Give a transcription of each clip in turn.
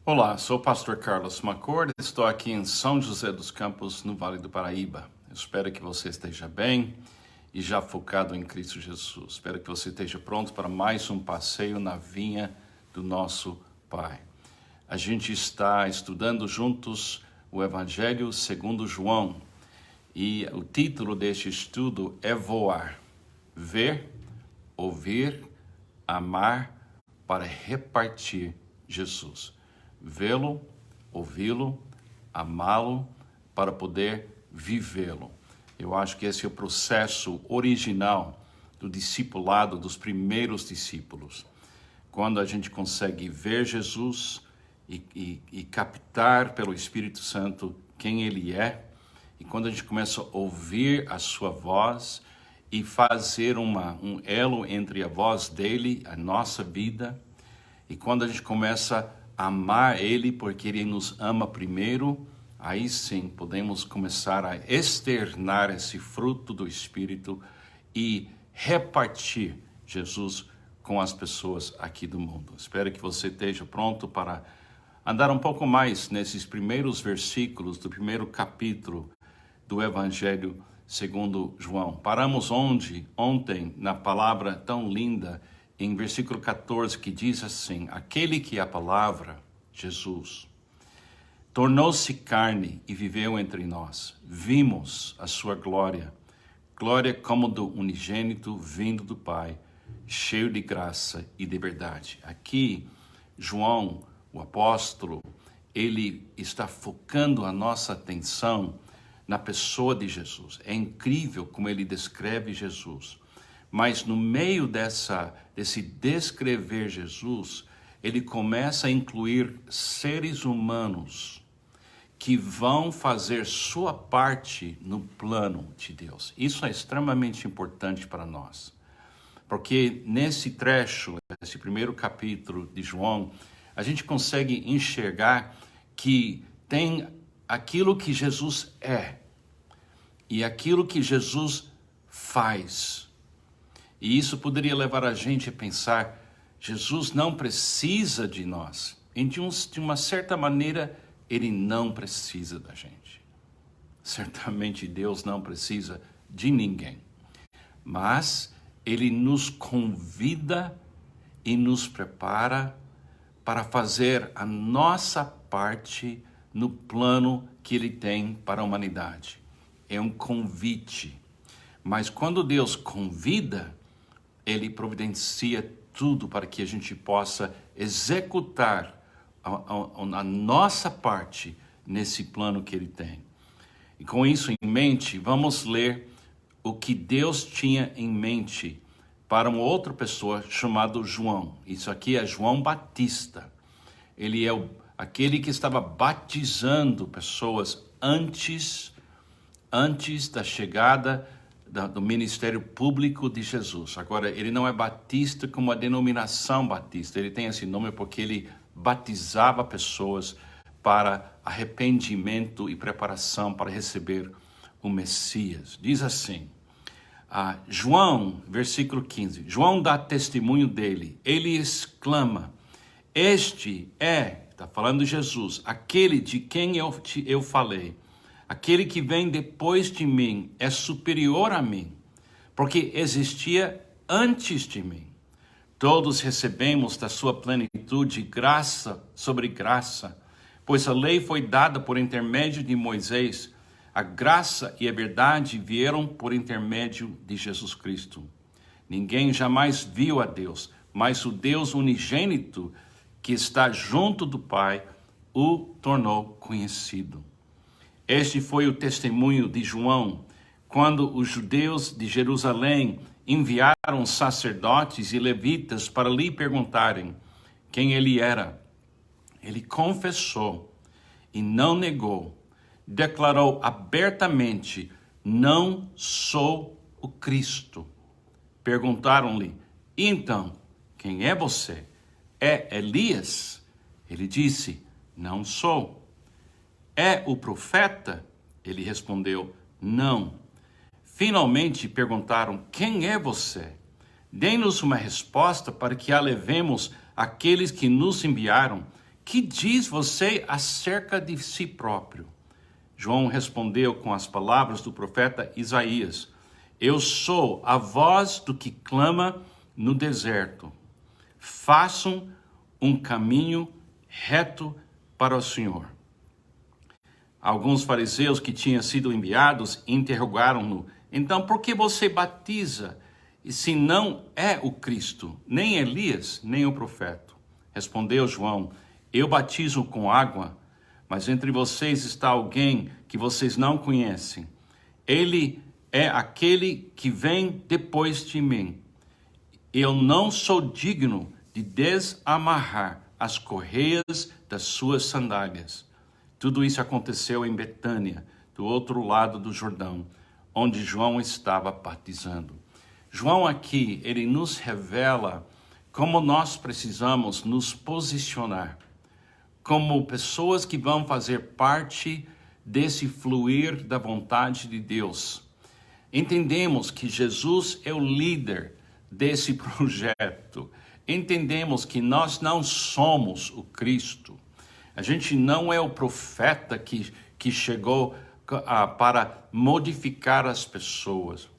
Olá, sou o pastor Carlos Macord, estou aqui em São José dos Campos, no Vale do Paraíba. Eu espero que você esteja bem e já focado em Cristo Jesus. Espero que você esteja pronto para mais um passeio na vinha do nosso Pai. A gente está estudando juntos o Evangelho segundo João e o título deste estudo é Voar, ver, ouvir, amar para repartir Jesus. Vê-lo, ouvi-lo, amá-lo, para poder vivê-lo. Eu acho que esse é o processo original do discipulado dos primeiros discípulos. Quando a gente consegue ver Jesus e captar pelo Espírito Santo quem Ele é, e quando a gente começa a ouvir a sua voz e fazer um elo entre a voz dele, a nossa vida, e quando a gente começa a amar Ele porque Ele nos ama primeiro, aí sim podemos começar a externar esse fruto do Espírito e repartir Jesus com as pessoas aqui do mundo. Espero que você esteja pronto para andar um pouco mais nesses primeiros versículos do primeiro capítulo do Evangelho segundo João. Paramos ontem na palavra tão linda, em versículo 14, que diz assim: aquele que é a palavra, Jesus, tornou-se carne e viveu entre nós. Vimos a sua glória, glória como do unigênito vindo do Pai, cheio de graça e de verdade. Aqui, João, o apóstolo, ele está focando a nossa atenção na pessoa de Jesus. É incrível como ele descreve Jesus. Mas no meio desse descrever Jesus, ele começa a incluir seres humanos que vão fazer sua parte no plano de Deus. Isso é extremamente importante para nós. Porque nesse trecho, esse primeiro capítulo de João, a gente consegue enxergar que tem aquilo que Jesus é e aquilo que Jesus faz. E isso poderia levar a gente a pensar, Jesus não precisa de nós. E de uma certa maneira, Ele não precisa da gente. Certamente Deus não precisa de ninguém. Mas Ele nos convida e nos prepara para fazer a nossa parte no plano que Ele tem para a humanidade. É um convite. Mas quando Deus convida, Ele providencia tudo para que a gente possa executar a nossa parte nesse plano que Ele tem. E com isso em mente, vamos ler o que Deus tinha em mente para uma outra pessoa chamada João. Isso aqui é João Batista. Ele é aquele que estava batizando pessoas antes da chegada do ministério público de Jesus. Agora, ele não é batista como a denominação batista. Ele tem esse nome porque ele batizava pessoas para arrependimento e preparação para receber o Messias. Diz assim, João, versículo 15. João dá testemunho dele. Ele exclama, este está falando de Jesus, aquele de quem eu falei. Aquele que vem depois de mim é superior a mim, porque existia antes de mim. Todos recebemos da sua plenitude graça sobre graça, pois a lei foi dada por intermédio de Moisés. A graça e a verdade vieram por intermédio de Jesus Cristo. Ninguém jamais viu a Deus, mas o Deus unigênito que está junto do Pai o tornou conhecido. Este foi o testemunho de João, quando os judeus de Jerusalém enviaram sacerdotes e levitas para lhe perguntarem quem ele era. Ele confessou e não negou, declarou abertamente, não sou o Cristo. Perguntaram-lhe, então, quem é você? É Elias? Ele disse, não sou. É o profeta? Ele respondeu, não. Finalmente perguntaram, quem é você? Dê-nos uma resposta para que a levemos àqueles que nos enviaram. que diz você acerca de si próprio? João respondeu com as palavras do profeta Isaías: eu sou a voz do que clama no deserto. Façam um caminho reto para o Senhor. Alguns fariseus que tinham sido enviados interrogaram-no: então por que você batiza, se não é o Cristo, nem Elias, nem o profeta? Respondeu João: eu batizo com água, mas entre vocês está alguém que vocês não conhecem. Ele é aquele que vem depois de mim. Eu não sou digno de desamarrar as correias das suas sandálias. Tudo isso aconteceu em Betânia, do outro lado do Jordão, onde João estava batizando. João aqui, ele nos revela como nós precisamos nos posicionar como pessoas que vão fazer parte desse fluir da vontade de Deus. Entendemos que Jesus é o líder desse projeto. Entendemos que nós não somos o Cristo. A gente não é o profeta que chegou para modificar as pessoas.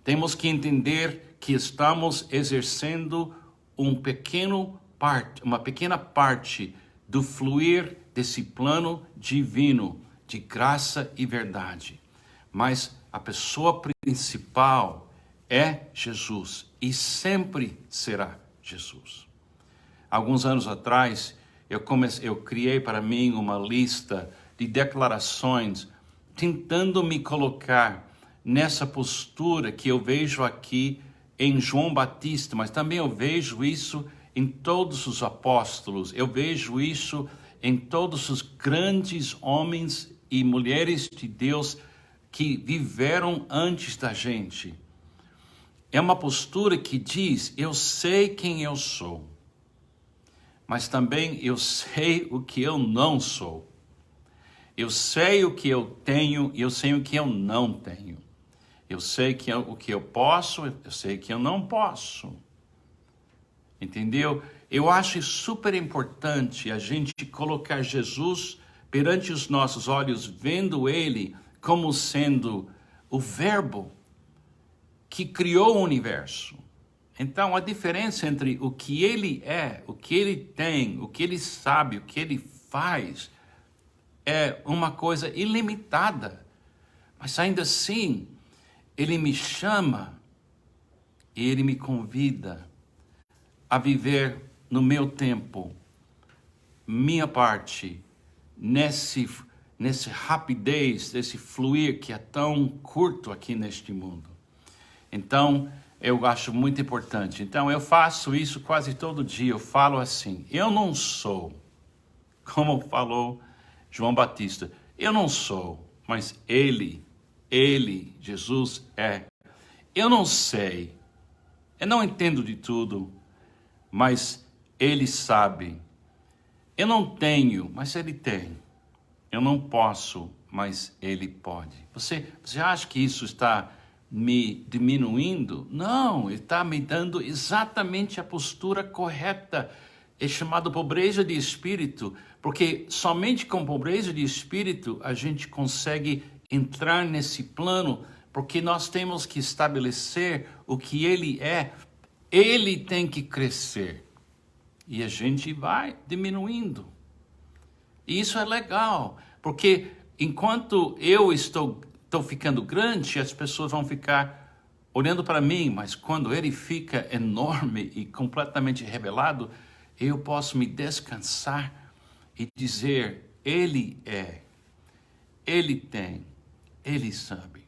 Temos que entender que estamos exercendo uma pequena parte do fluir desse plano divino de graça e verdade. Mas a pessoa principal é Jesus e sempre será Jesus. Alguns anos atrás, eu criei para mim uma lista de declarações tentando me colocar nessa postura que eu vejo aqui em João Batista, mas também eu vejo isso em todos os apóstolos, eu vejo isso em todos os grandes homens e mulheres de Deus que viveram antes da gente. É uma postura que diz: eu sei quem eu sou, mas também eu sei o que eu não sou. Eu sei o que eu tenho e eu sei o que eu não tenho. Eu sei o que eu posso, eu sei o que eu não posso. Entendeu? Eu acho super importante a gente colocar Jesus perante os nossos olhos, vendo Ele como sendo o Verbo que criou o universo. Então, a diferença entre o que Ele é, o que Ele tem, o que Ele sabe, o que Ele faz, é uma coisa ilimitada. Mas ainda assim, Ele me chama e Ele me convida a viver no meu tempo, minha parte, nesse rapidez, desse fluir que é tão curto aqui neste mundo. Então, eu acho muito importante. Então, eu faço isso quase todo dia. Eu falo assim: eu não sou, como falou João Batista, eu não sou, mas Ele, Jesus é. Eu não sei, eu não entendo de tudo, mas Ele sabe. Eu não tenho, mas Ele tem. Eu não posso, mas Ele pode. Você acha que isso está me diminuindo? Não, Ele está me dando exatamente a postura correta. É chamado pobreza de espírito, porque somente com pobreza de espírito a gente consegue entrar nesse plano, porque nós temos que estabelecer o que Ele é. Ele tem que crescer e a gente vai diminuindo. E isso é legal, porque enquanto eu estou ficando grande, as pessoas vão ficar olhando para mim, mas quando Ele fica enorme e completamente revelado, eu posso me descansar e dizer: Ele é, Ele tem, Ele sabe,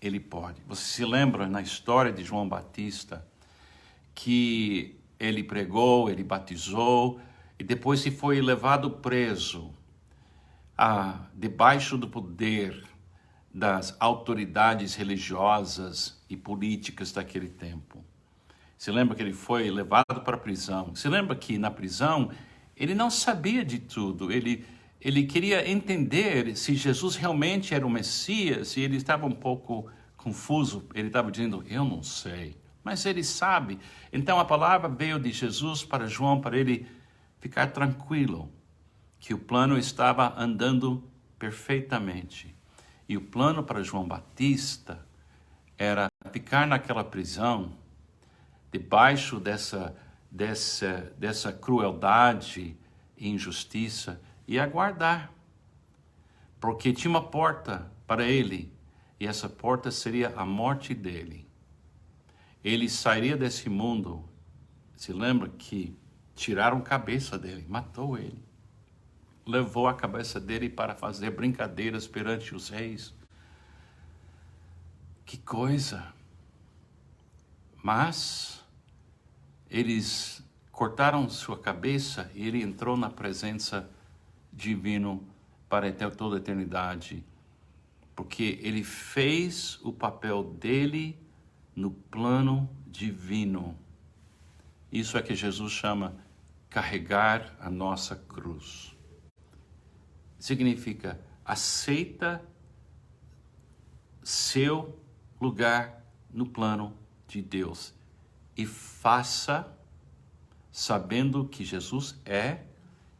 Ele pode. Você se lembra na história de João Batista que ele pregou, ele batizou e depois se foi levado preso debaixo do poder das autoridades religiosas e políticas daquele tempo. Se lembra que ele foi levado para a prisão. Se lembra que na prisão ele não sabia de tudo. Ele queria entender se Jesus realmente era o Messias e ele estava um pouco confuso. Ele estava dizendo: eu não sei. Mas ele sabe. Então a palavra veio de Jesus para João, para ele ficar tranquilo, que o plano estava andando perfeitamente. E o plano para João Batista era ficar naquela prisão, debaixo dessa crueldade e injustiça, e aguardar. Porque tinha uma porta para ele, e essa porta seria a morte dele. Ele sairia desse mundo. Se lembra que tiraram a cabeça dele, matou ele. Levou a cabeça dele para fazer brincadeiras perante os reis. Que coisa! Mas eles cortaram sua cabeça e ele entrou na presença divina para toda a eternidade, porque ele fez o papel dele no plano divino. Isso é que Jesus chama carregar a nossa cruz. Significa, aceita seu lugar no plano de Deus e faça sabendo que Jesus é,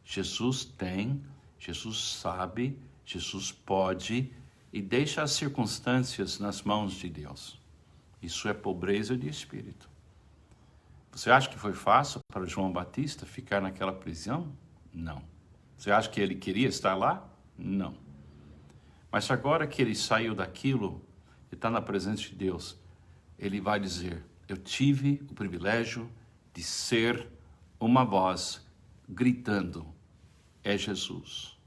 Jesus tem, Jesus sabe, Jesus pode, e deixa as circunstâncias nas mãos de Deus. Isso é pobreza de espírito. Você acha que foi fácil para João Batista ficar naquela prisão? Não. Você acha que ele queria estar lá? Não. Mas agora que ele saiu daquilo e está na presença de Deus, ele vai dizer, eu tive o privilégio de ser uma voz gritando, é Jesus.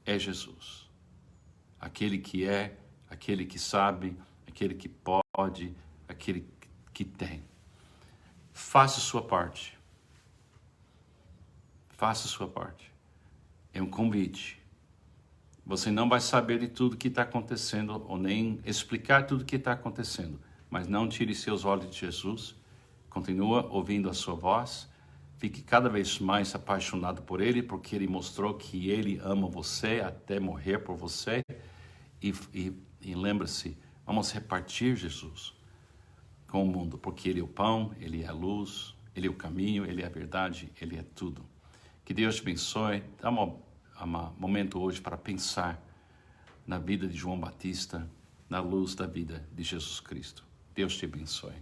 É Jesus. Aquele que é, aquele que sabe, aquele que pode, aquele que tem. Faça sua parte. Faça sua parte. É um convite. Você não vai saber de tudo que está acontecendo, ou nem explicar tudo que está acontecendo, mas não tire seus olhos de Jesus. Continua ouvindo a sua voz. Fique cada vez mais apaixonado por Ele, porque Ele mostrou que Ele ama você até morrer por você. E lembre-se, vamos repartir Jesus com o mundo, porque Ele é o pão, Ele é a luz, Ele é o caminho, Ele é a verdade, Ele é tudo. Que Deus te abençoe. Dá um momento hoje para pensar na vida de João Batista, na luz da vida de Jesus Cristo. Deus te abençoe.